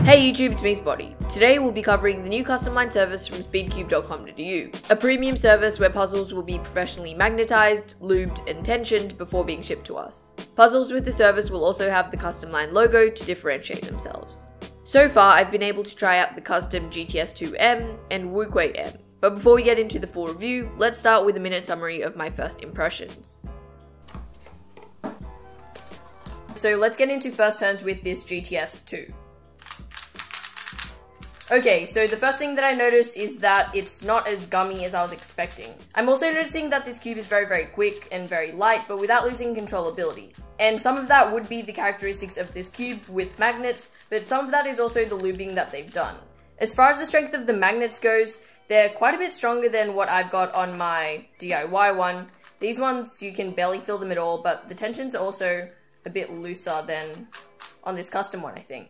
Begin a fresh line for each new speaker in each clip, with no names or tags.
Hey YouTube, it's me Spotty. Today we'll be covering the new Customline service from speedcube.com.au, a premium service where puzzles will be professionally magnetized, lubed, and tensioned before being shipped to us. Puzzles with the service will also have the Customline logo to differentiate themselves. So far, I've been able to try out the custom GTS2 M and WuQue M, but before we get into the full review, let's start with a minute summary of my first impressions. So let's get into first turns with this GTS2. Okay, so the first thing that I noticed is that it's not as gummy as I was expecting. I'm also noticing that this cube is very quick and very light, but without losing controllability. And some of that would be the characteristics of this cube with magnets, but some of that is also the lubing that they've done. As far as the strength of the magnets goes, they're quite a bit stronger than what I've got on my DIY one. These ones, you can barely feel them at all, but the tensions are also a bit looser than on this custom one, I think.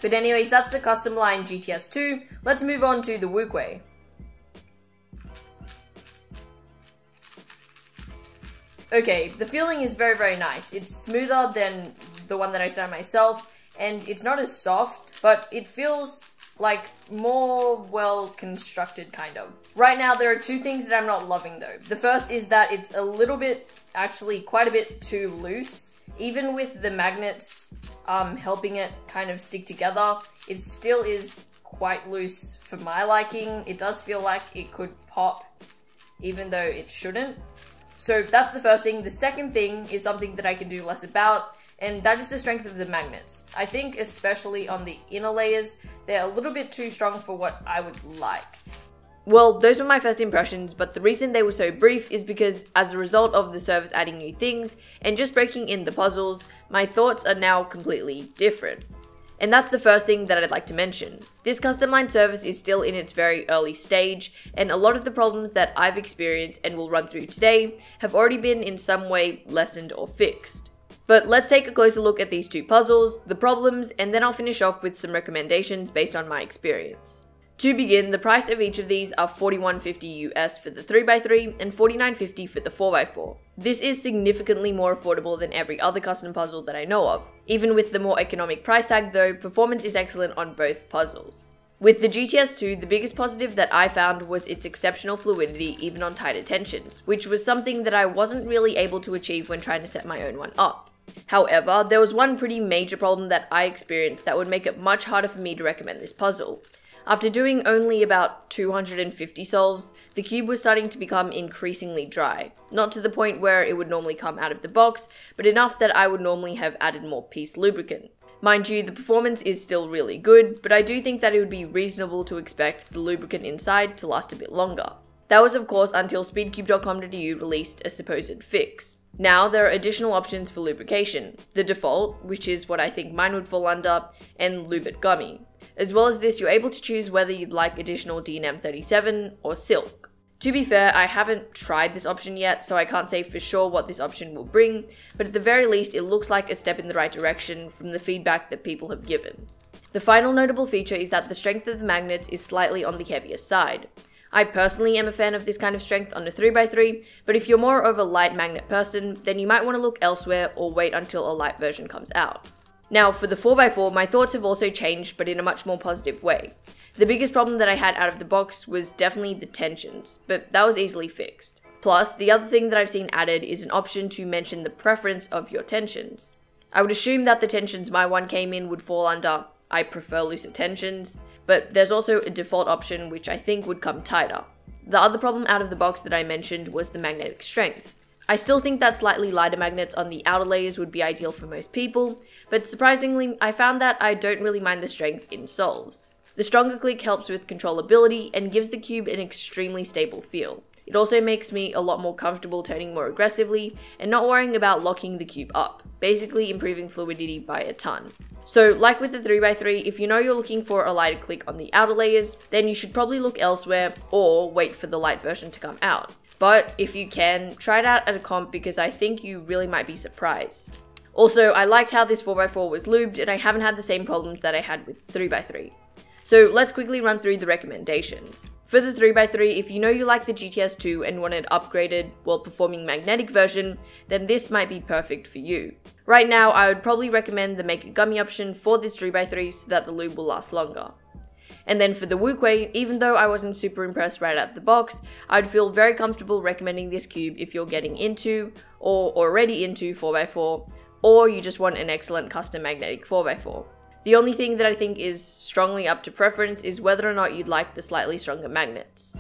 But anyways, that's the Customline GTS2. Let's move on to the WuQue. Okay, the feeling is very nice. It's smoother than the one that I started myself, and it's not as soft, but it feels like more well constructed kind of. Right now, there are two things that I'm not loving though. The first is that it's a little bit, actually quite a bit too loose. Even with the magnets helping it kind of stick together, it still is quite loose for my liking. It does feel like it could pop even though it shouldn't. So that's the first thing. The second thing is something that I can do less about, and that is the strength of the magnets. I think especially on the inner layers, they're a little bit too strong for what I would like. Well, those were my first impressions, but the reason they were so brief is because as a result of the service adding new things and just breaking in the puzzles, my thoughts are now completely different. And that's the first thing that I'd like to mention. This Customline service is still in its very early stage, and a lot of the problems that I've experienced and will run through today have already been in some way lessened or fixed. But let's take a closer look at these two puzzles, the problems, and then I'll finish off with some recommendations based on my experience. To begin, the price of each of these are $41.50 US for the 3x3 and $49.50 for the 4x4. This is significantly more affordable than every other custom puzzle that I know of. Even with the more economic price tag though, performance is excellent on both puzzles. With the GTS2, the biggest positive that I found was its exceptional fluidity even on tighter tensions, which was something that I wasn't really able to achieve when trying to set my own one up. However, there was one pretty major problem that I experienced that would make it much harder for me to recommend this puzzle. After doing only about 250 solves, the cube was starting to become increasingly dry. Not to the point where it would normally come out of the box, but enough that I would normally have added more piece lubricant. Mind you, the performance is still really good, but I do think that it would be reasonable to expect the lubricant inside to last a bit longer. That was of course until speedcube.com.au released a supposed fix. Now there are additional options for lubrication, the default, which is what I think mine would fall under, and Lube It Gummy. As well as this, you're able to choose whether you'd like additional D&M 37 or Silk. To be fair, I haven't tried this option yet, so I can't say for sure what this option will bring, but at the very least it looks like a step in the right direction from the feedback that people have given. The final notable feature is that the strength of the magnets is slightly on the heavier side. I personally am a fan of this kind of strength on a 3x3, but if you're more of a light magnet person, then you might want to look elsewhere or wait until a light version comes out. Now for the 4x4, my thoughts have also changed, but in a much more positive way. The biggest problem that I had out of the box was definitely the tensions, but that was easily fixed. Plus, the other thing that I've seen added is an option to mention the preference of your tensions. I would assume that the tensions my one came in would fall under I prefer looser tensions, but there's also a default option which I think would come tighter. The other problem out of the box that I mentioned was the magnetic strength. I still think that slightly lighter magnets on the outer layers would be ideal for most people, but surprisingly, I found that I don't really mind the strength in solves. The stronger click helps with controllability and gives the cube an extremely stable feel. It also makes me a lot more comfortable turning more aggressively and not worrying about locking the cube up, basically improving fluidity by a ton. So like with the 3x3, if you know you're looking for a lighter click on the outer layers, then you should probably look elsewhere or wait for the light version to come out. But if you can, try it out at a comp because I think you really might be surprised. Also, I liked how this 4x4 was lubed and I haven't had the same problems that I had with 3x3. So let's quickly run through the recommendations. For the 3x3, if you know you like the GTS2 and want an upgraded, well-performing magnetic version, then this might be perfect for you. Right now, I would probably recommend the Make a Gummy option for this 3x3 so that the lube will last longer. And then for the WuQue, even though I wasn't super impressed right out of the box, I'd feel very comfortable recommending this cube if you're getting into or already into 4x4, or you just want an excellent custom magnetic 4x4. The only thing that I think is strongly up to preference is whether or not you'd like the slightly stronger magnets.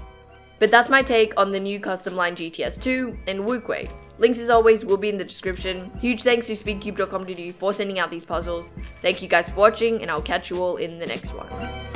But that's my take on the new Customline GTS2 and WuQue. Links as always will be in the description. Huge thanks to speedcube.com for sending out these puzzles. Thank you guys for watching, and I'll catch you all in the next one.